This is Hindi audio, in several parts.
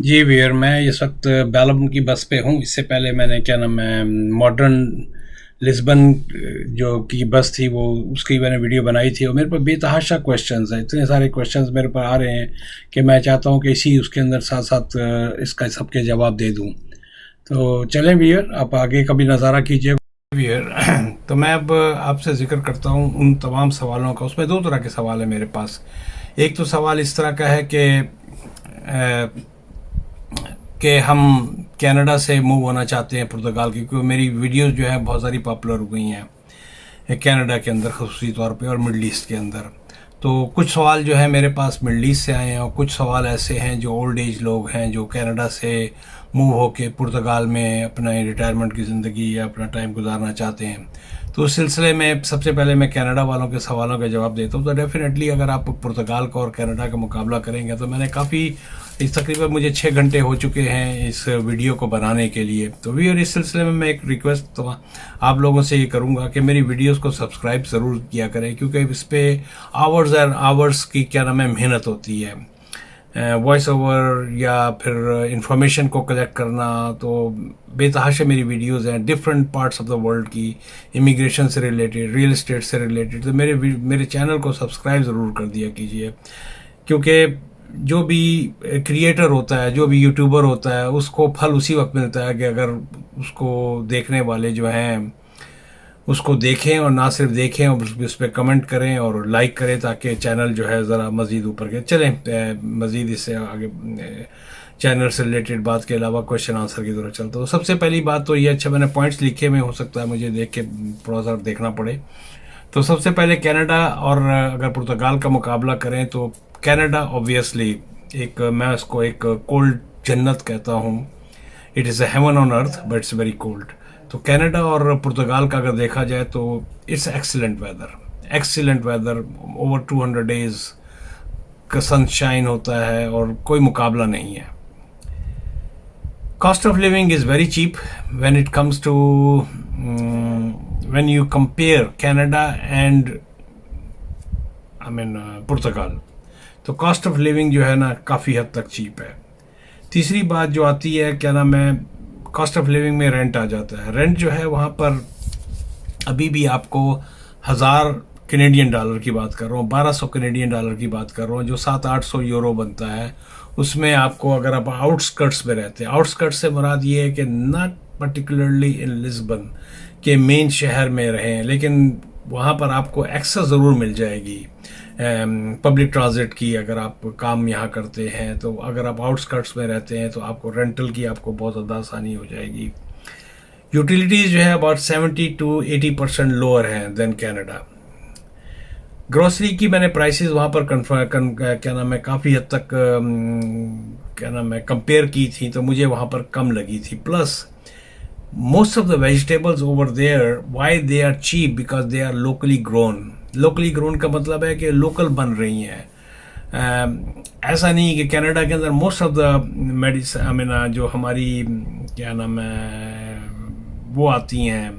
जी वीर, मैं इस वक्त बैलम की बस पे हूँ। इससे पहले मैंने क्या नाम है मॉडर्न लिस्बन जो की बस थी वो उसकी मैंने वीडियो बनाई थी और मेरे पर बेतहाशा क्वेश्चंस हैं। इतने सारे क्वेश्चंस मेरे पर आ रहे हैं कि मैं चाहता हूँ कि इसी उसके अंदर साथ साथ इसका सबके जवाब दे दूँ। तो चलें वीर, आप आगे कभी नज़ारा कीजिए वीर। तो मैं अब आपसे जिक्र करता हूँ उन तमाम सवालों का। उसमें दो तरह के सवाल हैं मेरे पास। एक तो सवाल इस तरह का है कि हम कनाडा से मूव होना चाहते हैं पुर्तगाल की, क्योंकि मेरी वीडियोस जो है बहुत सारी पॉपुलर हो गई हैं कनाडा के अंदर खसूसी तौर पे और मिडल ईस्ट के अंदर। तो कुछ सवाल जो है मेरे पास मिडल ईस्ट से आए हैं और कुछ सवाल ऐसे हैं जो ओल्ड एज लोग हैं जो कनाडा से मूव होके पुर्तगाल में अपना रिटायरमेंट की ज़िंदगी या अपना टाइम गुजारना चाहते हैं। तो उस सिलसिले में सबसे पहले मैं कनाडा वालों के सवालों का जवाब देता हूँ। तो डेफिनेटली अगर आप पुर्तगाल का और कनाडा का मुकाबला करेंगे तो मैंने काफ़ी इस तकरीबन मुझे 6 घंटे हो चुके हैं इस वीडियो को बनाने के लिए। तो भी और इस सिलसिले में मैं एक रिक्वेस्ट तो आप लोगों से ये करूँगा कि मेरी वीडियोस को सब्सक्राइब ज़रूर किया करें, क्योंकि इस पर आवर्स एंड आवर्स की क्या नाम है मेहनत होती है। वॉइस ओवर या फिर इंफॉर्मेशन को कलेक्ट करना, तो बेतहाशा मेरी वीडियोस हैं different parts of the world की, इमिग्रेशन से रिलेटेड, रियल एस्टेट से रिलेटेड। तो मेरे चैनल को सब्सक्राइब ज़रूर कर दिया कीजिए, क्योंकि जो भी क्रिएटर होता है, जो भी यूट्यूबर होता है, उसको फल उसी वक्त मिलता है कि अगर उसको देखने वाले जो हैं उसको देखें, और ना सिर्फ देखें और उस पर कमेंट करें और लाइक करें, ताकि चैनल जो है ज़रा मज़ीद ऊपर के चलें। मज़ीद इससे आगे चैनल से रिलेटेड बात के अलावा क्वेश्चन आंसर की तरफ चलता। तो सबसे पहली बात तो ये, अच्छा मैंने पॉइंट्स लिखे में, हो सकता है मुझे देख के थोड़ा सा देखना पड़े। तो सबसे पहले कनाडा और अगर पुर्तगाल का मुकाबला करें तो कनाडा ऑब्वियसली एक, मैं उसको एक कोल्ड जन्नत कहता हूँ। It is a heaven on earth but it's very cold. तो कनाडा और पुर्तगाल का अगर देखा जाए तो it's excellent weather, excellent weather. Over 200 days का सनशाइन होता है और कोई मुकाबला नहीं है। Cost of living is very cheap when it comes to when you compare Canada and पुर्तगाल। तो कॉस्ट ऑफ लिविंग जो है ना काफ़ी हद तक चीप है। तीसरी बात जो आती है, क्या नाम है, कॉस्ट ऑफ लिविंग में रेंट आ जाता है। रेंट जो है वहाँ पर अभी भी आपको 1000 कैनेडियन डॉलर की बात कर रहा हूँ, 1200 कैनेडियन डॉलर की बात कर रहा हूँ, जो 700-800 यूरो बनता है। उसमें आपको, अगर आप आउटस्कर्ट्स में रहते हैं, आउटस्कर्ट्स से मुराद ये है कि नॉट पर्टिकुलरली इन लिस्बन के मेन शहर में रहें, लेकिन वहाँ पर आपको एक्सेस ज़रूर मिल जाएगी पब्लिक ट्रांजिट की। अगर आप काम यहाँ करते हैं, तो अगर आप आउटस्कर्ट्स में रहते हैं तो आपको रेंटल की आपको बहुत ज़्यादा आसानी हो जाएगी। यूटिलिटीज़ जो है अबाउट 70 to 80% लोअर हैं देन कनाडा। ग्रोसरी की मैंने प्राइसेस वहाँ पर क्या नाम है काफ़ी हद तक क्या नाम है कंपेयर की थी, तो मुझे वहाँ पर कम लगी थी। Plus most of the vegetables over there, why they are cheap, because they are locally grown। locally grown का मतलब है कि लोकल बन रही हैं। ऐसा नहीं कि कनाडा के अंदर मोस्ट ऑफ द मेडिसिन जो हमारी क्या नाम है वो आती हैं,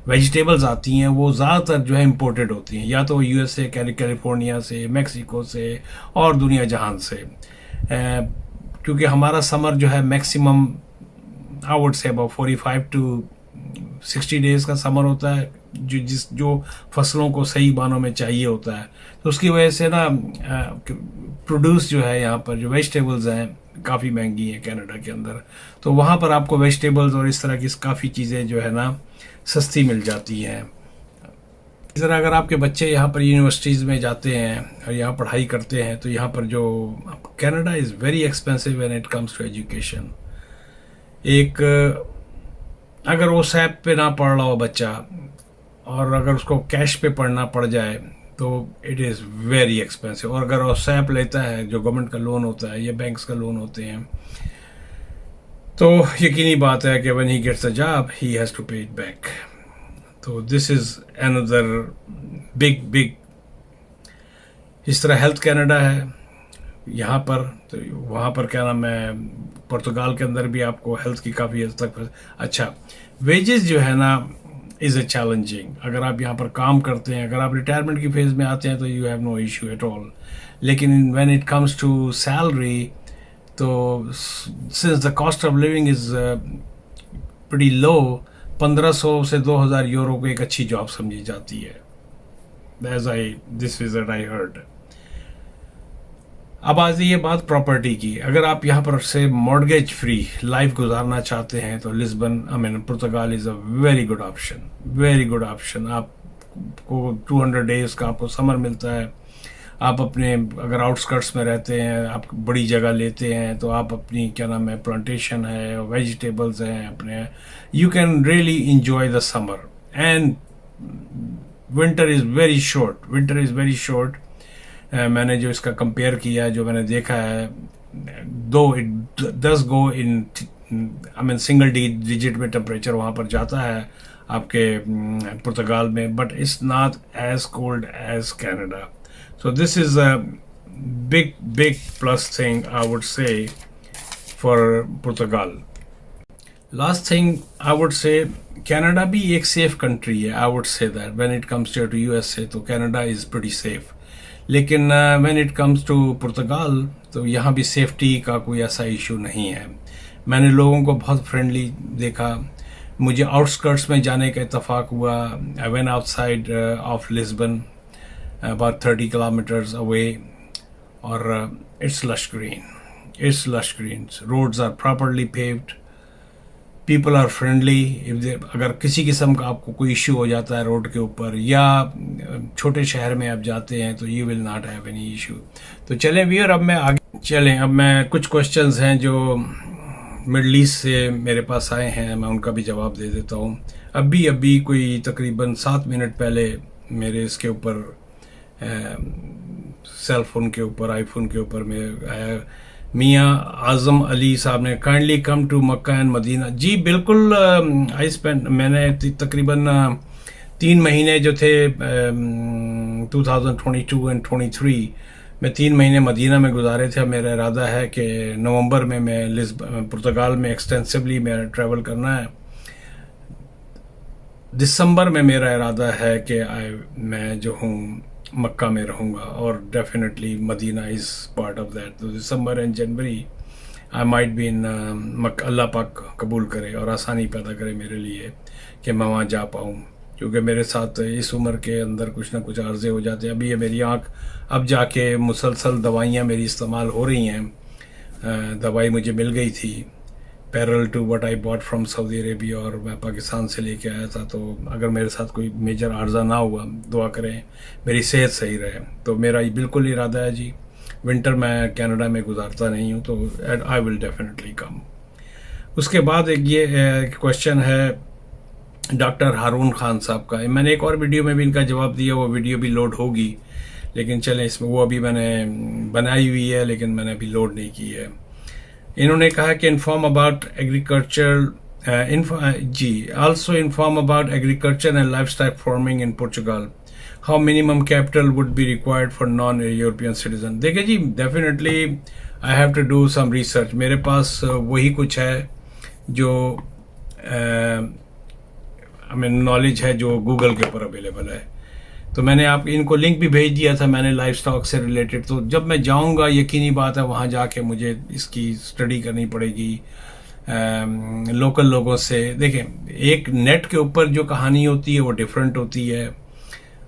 वेजिटेबल्स आती हैं, वो ज़्यादातर जो है इम्पोर्टेड होती हैं, या तो यूएसए, कैलिफोर्निया से, मेक्सिको से और दुनिया जहान से। क्योंकि हमारा समर जो है maximum I would say about 45 to 60 days का समर होता है, जो फसलों को सही मानों में चाहिए होता है। तो उसकी वजह से ना प्रोड्यूस जो है यहाँ पर, जो वेजिटेबल्स हैं काफ़ी महंगी हैं कनाडा के अंदर। तो वहाँ पर आपको वेजिटेबल्स और इस तरह की काफ़ी चीज़ें जो है ना सस्ती मिल जाती हैं। इस तरह अगर आपके बच्चे यहाँ पर यूनिवर्सिटीज़ में जाते हैं और यहाँ पढ़ाई करते हैं, तो यहाँ पर जो Canada is very expensive when it comes to education. एक अगर वो सैप पे ना पढ़ रहा हो बच्चा, और अगर उसको कैश पे पढ़ना पड़ जाए, तो इट इज़ वेरी एक्सपेंसिव। और अगर वो सैप लेता है, जो गवर्नमेंट का लोन होता है या बैंक्स का लोन होते हैं, तो यकीनी बात है कि when he gets a job he has to pay it back. तो this is another big big. इस तरह हेल्थ कनाडा है यहाँ पर, तो वहाँ पर क्या नाम है पुर्तगाल के अंदर भी आपको हेल्थ की काफ़ी हद तक अच्छा। वेजेस जो है ना इज़ ए चैलेंजिंग। अगर आप यहाँ पर काम करते हैं, अगर आप रिटायरमेंट की फेज़ में आते हैं, तो you have no issue at all. लेकिन when it comes to salary, तो since the cost of living is pretty low, 1500 से 2000 यूरो को एक अच्छी जॉब समझी जाती है, as I this visit I heard. अब आती है बात प्रॉपर्टी की। अगर आप यहाँ पर से मॉर्गेज फ्री लाइफ गुजारना चाहते हैं तो Lisbon Portugal is a very good option, very good option. आपको 200 डेज का आपको समर मिलता है। आप अपने अगर आउटस्कर्ट्स में रहते हैं, आप बड़ी जगह लेते हैं, तो आप अपनी क्या नाम है प्लांटेशन है, वेजिटेबल्स हैं अपने, you can really enjoy the summer. And winter is very short, winter is very short. मैंने जो इसका कंपेयर किया है, जो मैंने देखा है, though it does go in single digit में टेम्परेचर वहाँ पर जाता है आपके पुर्तगाल में, but it's not as cold as Canada. So this is a big plus thing I would say for Portugal. Last thing I would say, Canada भी एक सेफ कंट्री है। I would say that when it comes to USA तो कैनेडा इज़ प्रीटी सेफ, लेकिन when it comes to Portugal तो यहाँ भी सेफ्टी का कोई ऐसा इशू नहीं है। मैंने लोगों को बहुत फ्रेंडली देखा। मुझे आउटस्कर्ट्स में जाने का इत्तेफाक हुआ। I went outside of Lisbon about 30 kilometres away, और it's lush green, it's lush green. Roads are properly paved, people are friendly. अगर किसी किस्म का आपको कोई इश्यू हो जाता है रोड के ऊपर या छोटे शहर में आप जाते हैं तो you will not have any issue. तो चलें व्यूअर, अब मैं आगे चलें। अब मैं कुछ क्वेश्चंस हैं जो मिडल ईस्ट से मेरे पास आए हैं, मैं उनका भी जवाब दे देता हूँ। अभी कोई तकरीबन 7 मिनट पहले मेरे इसके ऊपर सेल फोन के ऊपर, आईफोन के ऊपर में आया, मियाँ आज़म अली साहब ने kindly come to Mecca and Medina. जी बिल्कुल, आई स्पेंड, मैंने तकरीबन 3 महीने जो थे 2022 एंड 23 में 3 महीने मदीना में गुजारे थे। मेरा इरादा है कि नवंबर में मैं पुर्तगाल में एक्सटेंसिवली मेरा ट्रैवल करना है। दिसंबर में मेरा इरादा है कि मैं जो हूँ मक्का में रहूँगा, और definitely Medina is part of that. तो December and January I might be in Mecca. अल्लाह पाक कबूल करे और आसानी पैदा करे मेरे लिए कि मैं वहाँ जा पाऊँ, क्योंकि मेरे साथ इस उम्र के अंदर कुछ ना कुछ आर्जे हो जाते हैं। अभी ये मेरी आँख अब जाके मुसलसल दवाइयाँ मेरी इस्तेमाल हो रही हैं। दवाई मुझे मिल गई थी parallel to what I bought from Saudi Arabia, और मैं पाकिस्तान से लेके आया था। तो अगर मेरे साथ कोई मेजर आर्जा ना हुआ, दुआ करें मेरी सेहत सही रहे। तो मेरा ये बिल्कुल इरादा है जी, विंटर मैं कनाडा में गुजारता नहीं हूँ, तो आई विल डेफिनेटली कम। उसके बाद एक ये क्वेश्चन है डॉक्टर हारून खान साहब का। मैंने एक और वीडियो में भी इनका जवाब दिया, वो वीडियो भी लोड होगी, लेकिन चलें इसमें वो अभी मैंने बनाई हुई है, लेकिन मैंने अभी लोड नहीं की है। इन्होंने कहा कि इन्फॉर्म अबाउट एग्रीकल्चर जी also inform about agriculture and lifestyle farming in Portugal, how minimum capital would be required for non European citizen. देखिए जी, definitely I have to do some research. मेरे पास वही कुछ है जो नॉलेज है जो गूगल के ऊपर अवेलेबल है। तो मैंने आप इनको लिंक भी भेज दिया था मैंने लाइफ स्टॉक से रिलेटेड। तो जब मैं जाऊंगा, यकीनी बात है वहाँ जाके मुझे इसकी स्टडी करनी पड़ेगी लोकल लोगों से। देखें, एक नेट के ऊपर जो कहानी होती है वो डिफरेंट होती है,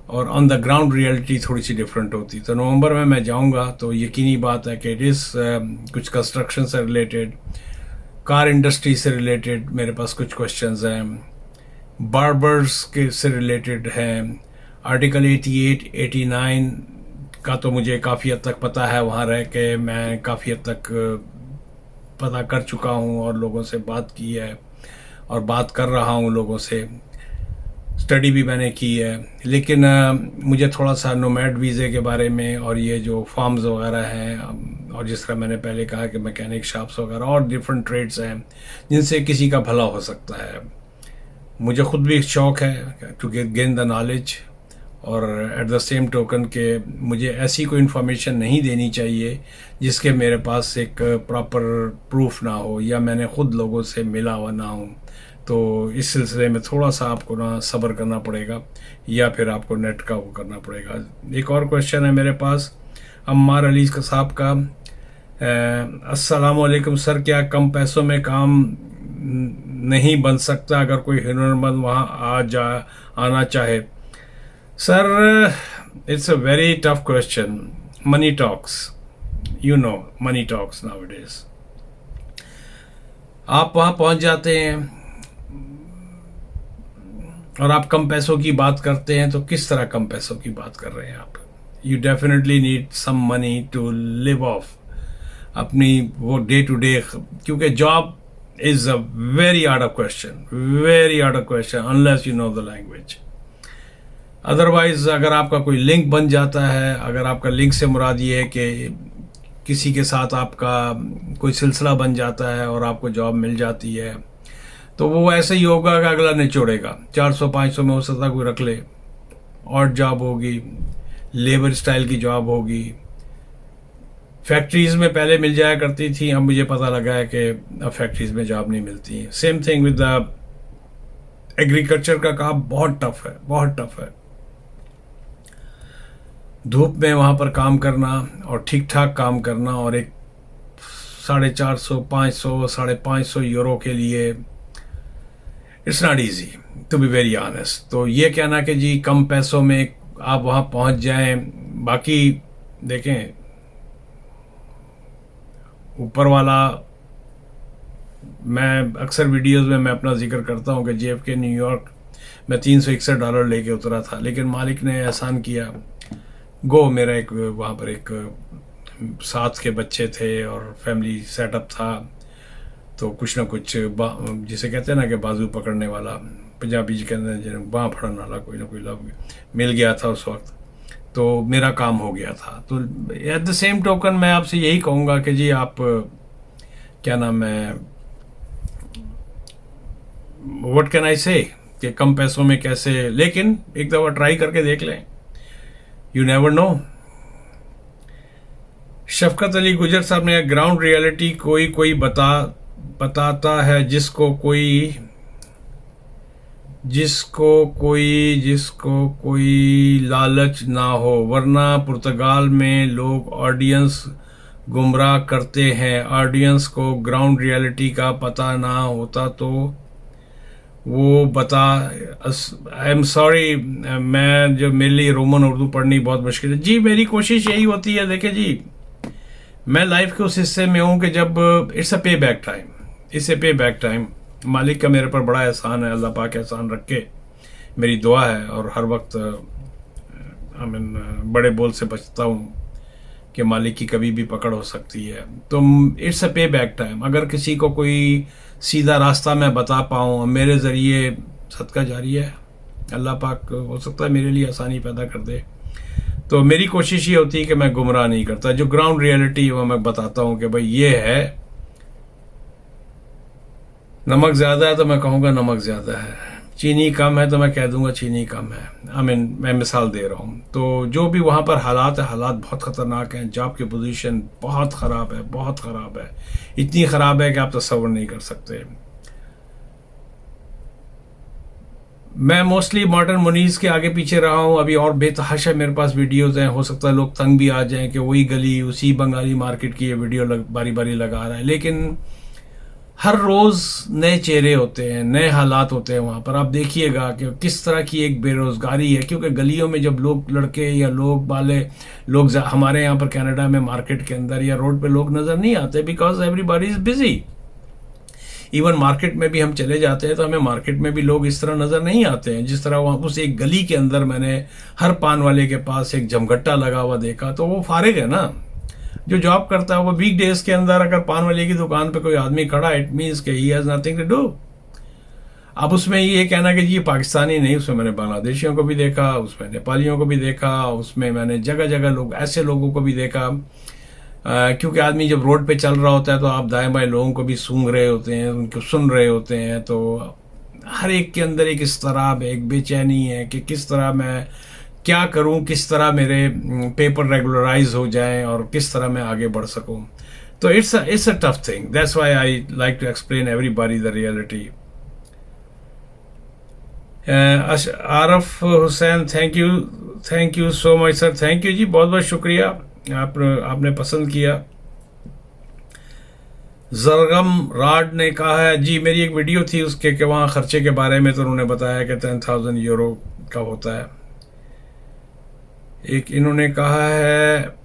और ऑन द ग्राउंड रियलिटी थोड़ी सी डिफरेंट होती है। तो नवंबर में मैं जाऊंगा तो यकीनी बात है कि इट इज़ कुछ कंस्ट्रक्शन से रिलेटेड, कार इंडस्ट्री से रिलेटेड मेरे पास कुछ क्वेश्चंस हैं, बार्बर्स के से रिलेटेड हैं। आर्टिकल 88, 89 का तो मुझे काफ़ी हद तक पता है, वहाँ रह के मैं काफ़ी हद तक पता कर चुका हूँ और लोगों से बात की है और बात कर रहा हूँ लोगों से, स्टडी भी मैंने की है। लेकिन मुझे थोड़ा सा नोमैड वीज़े के बारे में और ये जो फार्म्स वगैरह हैं, और जिस तरह मैंने पहले कहा कि मैकेनिक शॉप्स वगैरह और डिफरेंट ट्रेड्स हैं जिनसे किसी का भला हो सकता है, मुझे ख़ुद भी शौक़ है टू गेन द नॉलेज। और एट द सेम टोकन के मुझे ऐसी कोई इन्फॉर्मेशन नहीं देनी चाहिए जिसके मेरे पास एक प्रॉपर प्रूफ ना हो या मैंने ख़ुद लोगों से मिला हुआ ना हो। तो इस सिलसिले में थोड़ा सा आपको ना सब्र करना पड़ेगा या फिर आपको नेट का वो करना पड़ेगा। एक और क्वेश्चन है मेरे पास अम्मार अली साहब का, अस्सलाम वालेकुम सर, क्या कम पैसों में काम नहीं बन सकता अगर कोई हुनरमंद वहाँ आना चाहे? Sir, it's a very tough question. Money talks. You know, money talks nowadays. आप वहाँ पहुँच जाते हैं और आप कम पैसों की बात करते हैं, तो किस तरह कम पैसों की बात कर रहे हैं आप? You definitely need some money to live off अपनी वो डे टू डे, क्योंकि job is a very hard question unless you know the language. Otherwise अगर आपका कोई लिंक बन जाता है, अगर आपका लिंक से मुराद ये है कि किसी के साथ आपका कोई सिलसिला बन जाता है और आपको जॉब मिल जाती है, तो वो ऐसे ही होगा कि अगला निचोड़ेगा. 400-500 में हो सकता कोई रख ले. और जॉब होगी, लेबर स्टाइल की जॉब होगी. फैक्ट्रीज में पहले मिल जाया करती थी, अब मुझे पता लगा है कि अब फैक्ट्रीज में जॉब नहीं मिलती. Same thing with the agriculture का काम बहुत टफ है. धूप में वहाँ पर काम करना और ठीक ठाक काम करना, और एक 450, 500, 550 यूरो के लिए it's not easy to be very honest. तो ये कहना कि जी कम पैसों में आप वहाँ पहुँच जाएं, बाकी देखें ऊपर वाला, मैं अक्सर वीडियोस में मैं अपना जिक्र करता हूँ कि JFK न्यूयॉर्क में $361 लेके उतरा था, लेकिन मालिक ने एहसान किया. गो मेरा एक वहाँ पर एक 7 के बच्चे थे और फैमिली सेटअप था, तो कुछ ना कुछ जिसे कहते हैं ना कि बाजू पकड़ने वाला, पंजाबी जी कहते हैं बाँ फड़न वाला, कोई ना कोई लव मिल गया था उस वक्त, तो मेरा काम हो गया था. तो एट द सेम टोकन मैं आपसे यही कहूँगा कि जी आप क्या नाम है, व्हाट कैन आई से, कि कम पैसों में कैसे, लेकिन एक दफ़ा ट्राई करके देख लें. You never know. Shafqat Ali Gujjar Sahab ने, ग्राउंड रियलिटी कोई बताता है जिसको कोई लालच ना हो, वरना पुर्तगाल में लोग ऑडियंस गुमराह करते हैं. ऑडियंस को ग्राउंड रियलिटी का पता ना होता तो वो बता. आई एम सॉरी, मैं जो मेरे लिए रोमन उर्दू पढ़नी बहुत मुश्किल है जी. मेरी कोशिश यही होती है, देखिए जी, मैं लाइफ के उस हिस्से में हूँ कि जब इट्स पे बैक टाइम. मालिक का मेरे पर बड़ा एहसान है, अल्लाह पाक एहसान रखे, मेरी दुआ है. और हर वक्त बड़े बोल से बचता हूँ कि मालिक की कभी भी पकड़ हो सकती है. तो इट्स पे बैक टाइम. अगर किसी को कोई सीधा रास्ता मैं बता पाऊँ, मेरे ज़रिए सदका जारी है, अल्लाह पाक हो सकता है मेरे लिए आसानी पैदा कर दे. तो मेरी कोशिश ये होती है कि मैं गुमराह नहीं करता. जो ग्राउंड रियलिटी वो मैं बताता हूँ कि भाई ये है. नमक ज़्यादा है तो मैं कहूँगा नमक ज़्यादा है, चीनी कम है तो मैं कह दूंगा चीनी कम है. मैं मिसाल दे रहा हूँ. तो जो भी वहाँ पर हालात बहुत ख़तरनाक हैं. जॉब की पोजीशन बहुत ख़राब है, इतनी ख़राब है कि आप तसव्वुर नहीं कर सकते. मैं मोस्टली मॉडर्न मुनीज़ के आगे पीछे रहा हूँ. अभी और बेतहाशा मेरे पास वीडियोज़ हैं, हो सकता है लोग तंग भी आ जाएं कि वही गली, उसी बंगाली मार्केट की ये वीडियो बारी बारी लगा रहा है. लेकिन हर रोज़ नए चेहरे होते हैं, नए हालात होते हैं वहाँ पर. आप देखिएगा कि किस तरह की एक बेरोज़गारी है, क्योंकि गलियों में जब लोग, लड़के या लोग हमारे यहाँ पर कनाडा में मार्केट के अंदर या रोड पे लोग नज़र नहीं आते, because everybody is busy. Even market में भी हम चले जाते हैं तो हमें मार्केट में भी लोग इस तरह नज़र नहीं आते हैं जिस तरह वहाँ उस एक गली के अंदर मैंने हर पान वाले के पास एक जमघट्टा लगा हुआ देखा. तो वो फारिग है ना, जो जॉब करता है वो वीक डेज के अंदर अगर पान वाले की दुकान पे कोई आदमी खड़ा, इट मीन्स कि he has nothing to do. अब उसमें ये कहना कि जी पाकिस्तानी नहीं, उसमें मैंने बांग्लादेशियों को भी देखा, उसमें नेपालियों को भी देखा, उसमें मैंने जगह जगह ऐसे लोगों को भी देखा. क्योंकि आदमी जब रोड पे चल रहा होता है तो आप दाएं बाएं लोगों को भी सूंघ रहे होते हैं, उनको सुन रहे होते हैं. तो हर एक के अंदर एक इस्तराब है, एक बेचैनी है कि किस तरह मैं क्या करूं, किस तरह मेरे पेपर रेगुलराइज हो जाएं और किस तरह मैं आगे बढ़ सकूं. तो it's a tough thing. That's why I like to explain everybody the reality. Arif Hussain, thank you so much sir. Thank you जी, बहुत बहुत शुक्रिया, आपने पसंद किया. जरगम राड ने कहा है जी, मेरी एक वीडियो थी उसके कि वहाँ खर्चे के बारे में, तो उन्होंने बताया कि 10,000 यूरो का होता है। एक इन्होंने कहा है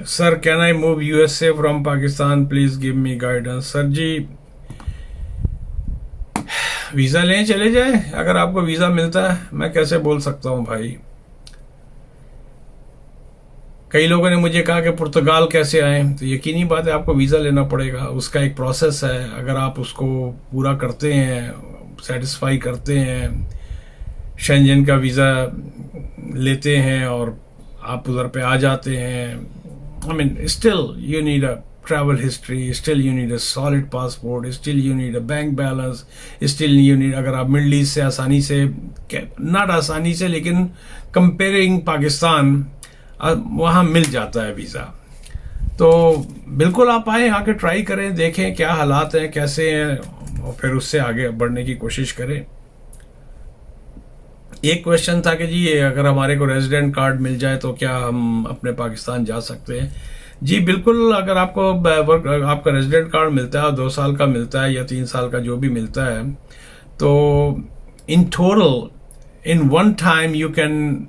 sir can I move USA from Pakistan, please give me guidance. Sir ji, visa लें चले जाए, अगर आपको वीज़ा मिलता है। मैं कैसे बोल सकता हूँ भाई। कई लोगों ने मुझे कहा कि पुर्तगाल कैसे आए, तो यकीनी बात है आपको वीज़ा लेना पड़ेगा। उसका एक प्रोसेस है, अगर आप उसको पूरा करते हैं, सेटिस्फाई करते हैं, शेंजन का वीज़ा लेते हैं और आप उधर पे आ जाते हैं, I mean still you need a travel history, still you need a solid passport, still you need a bank balance, still you need, अगर आप मिडल ईस्ट से आसानी से, नॉट आसानी से लेकिन कंपेयरिंग पाकिस्तान, वहाँ मिल जाता है वीज़ा। तो बिल्कुल आप आए, आके ट्राई करें, देखें क्या हालात हैं, कैसे हैं, और फिर उससे आगे बढ़ने की कोशिश करें। एक क्वेश्चन था कि जी अगर हमारे को रेजिडेंट कार्ड मिल जाए तो क्या हम अपने पाकिस्तान जा सकते हैं। जी बिल्कुल, अगर आपको आपका रेजिडेंट कार्ड मिलता है, 2 साल का मिलता है या 3 साल का जो भी मिलता है, तो in total in one time you can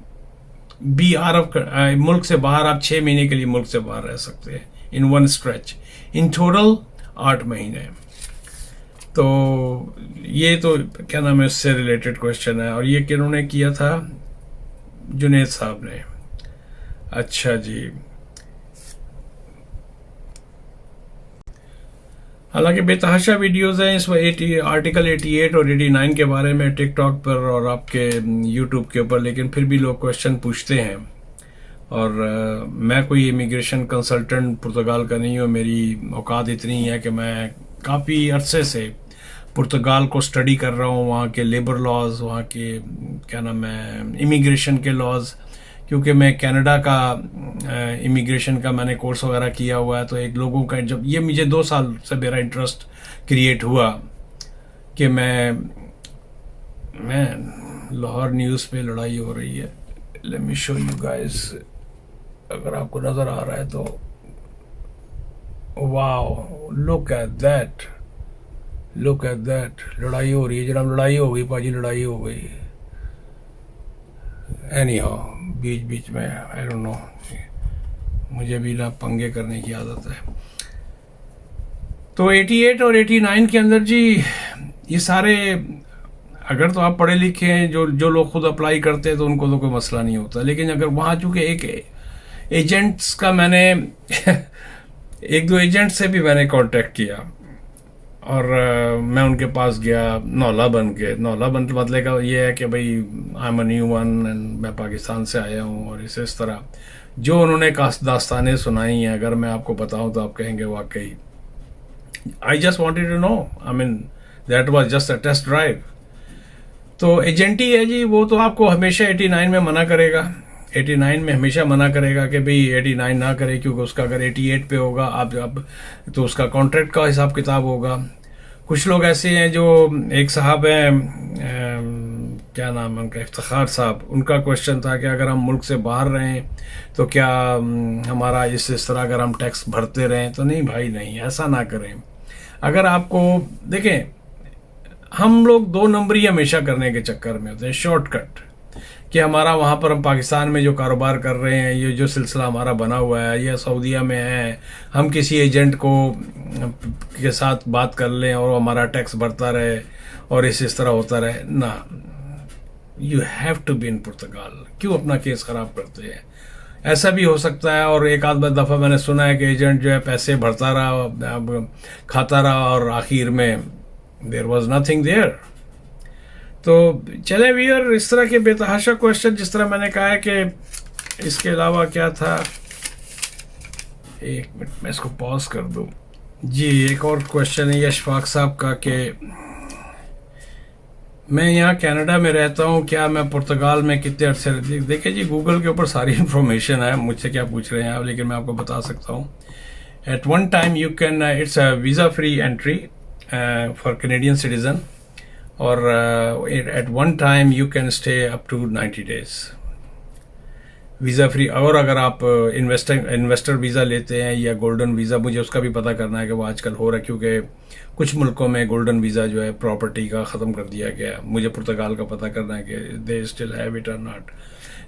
be out of मुल्क से बाहर, आप 6 महीने के लिए मुल्क से बाहर रह सकते हैं in one stretch, in total 8 महीने। तो ये तो क्या नाम है, उससे रिलेटेड क्वेश्चन है। और ये किन्होंने किया था, जुनेद साहब ने। अच्छा जी, हालांकि बेतहाशा वीडियोस हैं इस आर्टिकल 88 और 89 के बारे में टिकटॉक पर और आपके यूट्यूब के ऊपर, लेकिन फिर भी लोग क्वेश्चन पूछते हैं। और मैं कोई इमिग्रेशन कंसल्टेंट पुर्तगाल का नहीं हूँ। मेरी औकात इतनी है कि मैं काफ़ी अरसे से पुर्तगाल को स्टडी कर रहा हूँ, वहाँ के लेबर लॉज, वहाँ के क्या नाम है इमिग्रेशन के लॉज, क्योंकि मैं कनाडा का इमिग्रेशन का मैंने कोर्स वगैरह किया हुआ है। तो एक लोगों का, जब ये मुझे 2 साल से मेरा इंटरेस्ट क्रिएट हुआ कि मैं लाहौर न्यूज़ पे लड़ाई हो रही है, let me show you guys, अगर आपको नज़र आ रहा है तो, wow look at that, look at that, लड़ाई हो रही है जनाब, लड़ाई हो गई पाजी, लड़ाई हो गई। एनी हाउ, बीच बीच में आई डोंट नो, मुझे भी ना पंगे करने की आदत है। तो 88 और 89 के अंदर जी ये सारे, अगर तो आप पढ़े लिखे हैं, जो लोग खुद अप्लाई करते हैं तो उनको तो कोई मसला नहीं होता। लेकिन अगर वहाँ चूँकि एक एजेंट्स का मैंने एक दो एजेंट से भी मैंने कांटेक्ट किया और मैं उनके पास गया नौला बन के। नौला बन के मतलब का ये है कि भाई I am a new one and मैं पाकिस्तान से आया हूँ, और इस तरह जो उन्होंने दास्तानें सुनाई हैं, अगर मैं आपको बताऊँ तो आप कहेंगे वाकई I just wanted to know, I mean that was just a test drive. तो एजेंटी है जी, वो तो आपको हमेशा 89 में मना करेगा, 89 में हमेशा मना करेगा कि भाई 89 ना करे, क्योंकि उसका अगर 88 पे होगा आप तो उसका कॉन्ट्रैक्ट का हिसाब किताब होगा। कुछ लोग ऐसे हैं, जो एक साहब हैं, क्या नाम है उनका, इफ्तिखार साहब, उनका क्वेश्चन था कि अगर हम मुल्क से बाहर रहें तो क्या हमारा इस तरह अगर हम टैक्स भरते रहें, तो नहीं भाई नहीं, ऐसा ना करें। अगर आपको देखें, हम लोग 2 नंबरी हमेशा करने के चक्कर में होते हैं, शॉर्टकट, कि हमारा वहाँ पर हम पाकिस्तान में जो कारोबार कर रहे हैं, ये जो सिलसिला हमारा बना हुआ है, या सऊदीया में है, हम किसी एजेंट को के साथ बात कर लें और हमारा टैक्स भरता रहे और इस तरह होता रहे ना। You have to be in Portugal. क्यों अपना केस ख़राब करते हैं? ऐसा भी हो सकता है, और एक आध दफ़ा मैंने सुना है कि एजेंट जो है पैसे भरता रहा, खाता रहा, और आखिर में देयर वाज नथिंग देयर। तो चले व्यूअर, इस तरह के बेतहाशा क्वेश्चन, जिस तरह मैंने कहा है कि इसके अलावा क्या था, एक मिनट मैं इसको पॉज कर दूं जी। एक और क्वेश्चन है यशफाक साहब का कि मैं यहाँ कनाडा में रहता हूँ, क्या मैं पुर्तगाल में कितने अरसे रहती? देखिए जी, गूगल के ऊपर सारी इंफॉर्मेशन है, मुझसे क्या पूछ रहे हैं आप, लेकिन मैं आपको बता सकता हूँ। At one time you can, it's a visa free entry for Canadian citizen, और at one time you can stay up to 90 days. Visa free. और अगर आप इन्वेस्टर वीज़ा लेते हैं या गोल्डन वीज़ा, मुझे उसका भी पता करना है कि वो आजकल हो रहा है, क्योंकि कुछ मुल्कों में गोल्डन वीज़ा जो है प्रॉपर्टी का ख़त्म कर दिया गया। मुझे पुर्तगाल का पता करना है कि दे स्टिल हैव इट और नॉट।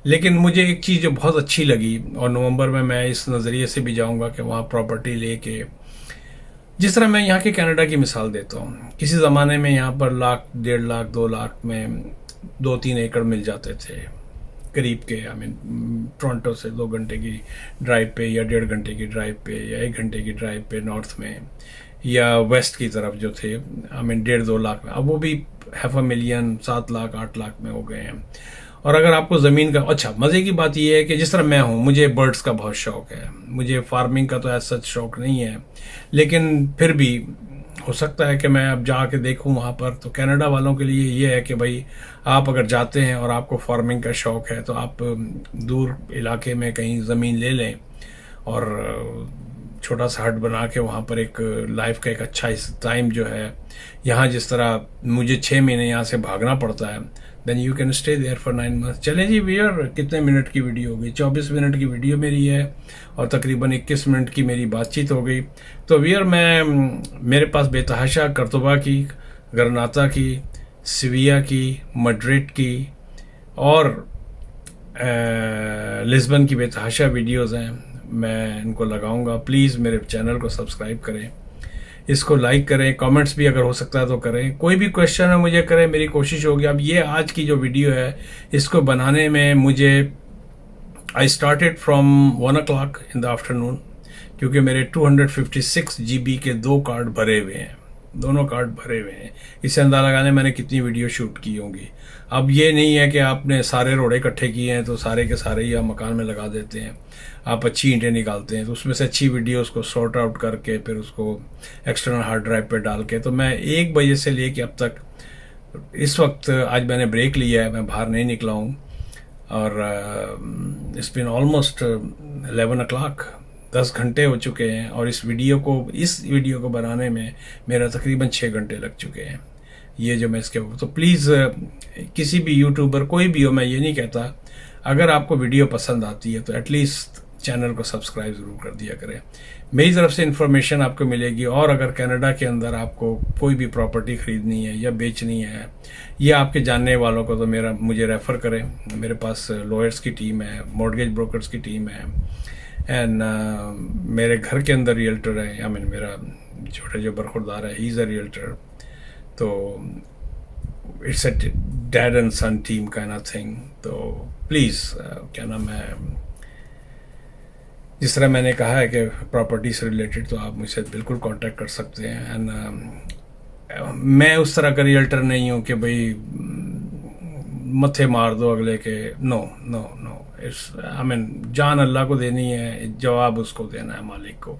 लेकिन मुझे एक चीज़ जो बहुत अच्छी लगी, और नवंबर में मैं इस नज़रिए से भी जाऊंगा कि वहाँ प्रॉपर्टी लेके, जिस तरह मैं यहाँ के कनाडा की मिसाल देता हूँ, किसी ज़माने में यहाँ पर लाख, 1.5 लाख, 2 लाख में 2-3 एकड़ मिल जाते थे करीब के। आई मीन टोरंटो से 2 घंटे की ड्राइव पे, या 1.5 घंटे की ड्राइव पे, या 1 घंटे की ड्राइव पे नॉर्थ में या वेस्ट की तरफ जो थे, आई मीन 1.5-2 लाख में। अब वो भी 500,000, 7 लाख, 8 लाख में हो गए हैं। और अगर आपको ज़मीन का, अच्छा मज़े की बात यह है कि जिस तरह मैं हूँ, मुझे बर्ड्स का बहुत शौक़ है, मुझे फार्मिंग का तो ऐसा सच शौक़ नहीं है, लेकिन फिर भी हो सकता है कि मैं अब जाके देखूं वहाँ पर। तो कनाडा वालों के लिए ये है कि भाई आप अगर जाते हैं और आपको फार्मिंग का शौक़ है, तो आप दूर इलाके में कहीं ज़मीन ले लें और छोटा सा हट बना के वहाँ पर एक लाइफ का एक अच्छा टाइम जो है, यहाँ जिस तरह मुझे 6 महीने यहाँ से भागना पड़ता है, then you can stay there for 9 months. चलें जी भैया, कितने मिनट की वीडियो हो गई? 24 मिनट की वीडियो मेरी है और तकरीबन 21 मिनट की मेरी बातचीत हो गई। तो भैया मेरे पास बेतहाशा कर्तुबा की, गरनाता की, सिविया की, मड्रिड की और लिस्बन की बेतहाशा वीडियोज़ हैं। मैं इनको लगाऊंगा। प्लीज़ मेरे चैनल को सब्सक्राइब करें, इसको लाइक करें, कमेंट्स भी अगर हो सकता है तो करें। कोई भी क्वेश्चन है मुझे करें, मेरी कोशिश होगी। अब ये आज की जो वीडियो है, इसको बनाने में मुझे I started from 1 o'clock in the afternoon, क्योंकि मेरे 256 GB के 2 कार्ड भरे हुए हैं, दोनों कार्ड भरे हुए हैं। इससे अंदाज़ा लगाने मैंने कितनी वीडियो शूट की होंगी। अब ये नहीं है कि आपने सारे रोड़े इकट्ठे किए हैं तो सारे के सारे ही आप मकान में लगा देते हैं। आप अच्छी ईंटें निकालते हैं तो उसमें से अच्छी वीडियोस को सॉर्ट आउट करके फिर उसको एक्सटर्नल हार्ड ड्राइव पे डाल के, तो मैं 1 बजे से लेके अब तक, इस वक्त आज मैंने ब्रेक लिया है, मैं बाहर नहीं निकला हूँ। और इट्स बीन ऑलमोस्ट 11 o'clock, 10 घंटे हो चुके हैं। और इस वीडियो को बनाने में मेरा तकरीबन 6 घंटे लग चुके हैं। ये जो मैं इसके, तो प्लीज़ किसी भी यूट्यूबर, कोई भी हो, मैं ये नहीं कहता, अगर आपको वीडियो पसंद आती है तो एटलीस्ट चैनल को सब्सक्राइब ज़रूर कर दिया करें। मेरी तरफ से इन्फॉर्मेशन आपको मिलेगी। और अगर कनाडा के अंदर आपको कोई भी प्रॉपर्टी ख़रीदनी है या बेचनी है, या आपके जानने वालों को, तो मुझे रेफ़र करें। मेरे पास लॉयर्स की टीम है, मॉर्गेज ब्रोकर्स की टीम है, एंड मेरे घर के अंदर रियल्टर है। आई मीन मेरा छोटा जो बरखुरदार है, ही इज़ अ रियल्टर। तो it's a dad and son team kind of thing. तो प्लीज़ क्या नाम है, जिस तरह मैंने कहा है कि प्रॉपर्टी से रिलेटेड, तो आप मुझसे बिल्कुल कांटेक्ट कर सकते हैं। एंड मैं उस तरह का रियल्टर नहीं हूँ कि भाई मत्थे मार दो अगले के। No no no, it's I mean जान अल्लाह को देनी है, जवाब उसको देना है, मालिक को।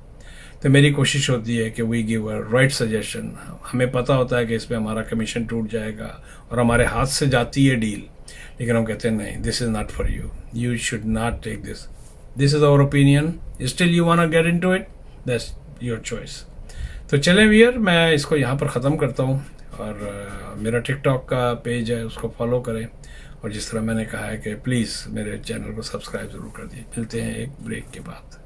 तो मेरी कोशिश होती है कि we give a right suggestion. हमें पता होता है कि इस पर हमारा कमीशन टूट जाएगा और हमारे हाथ से जाती है डील, लेकिन हम कहते हैं नहीं, this is not for you, you should not take this is our opinion, still you want to get into it, that's your choice. तो चलें वियर, मैं इसको यहाँ पर ख़त्म करता हूँ। और मेरा टिकटॉक का पेज है, उसको फॉलो करें। और जिस तरह मैंने कहा है कि प्लीज़ मेरे चैनल को सब्सक्राइब ज़रूर कर दिए। मिलते हैं एक ब्रेक के बाद।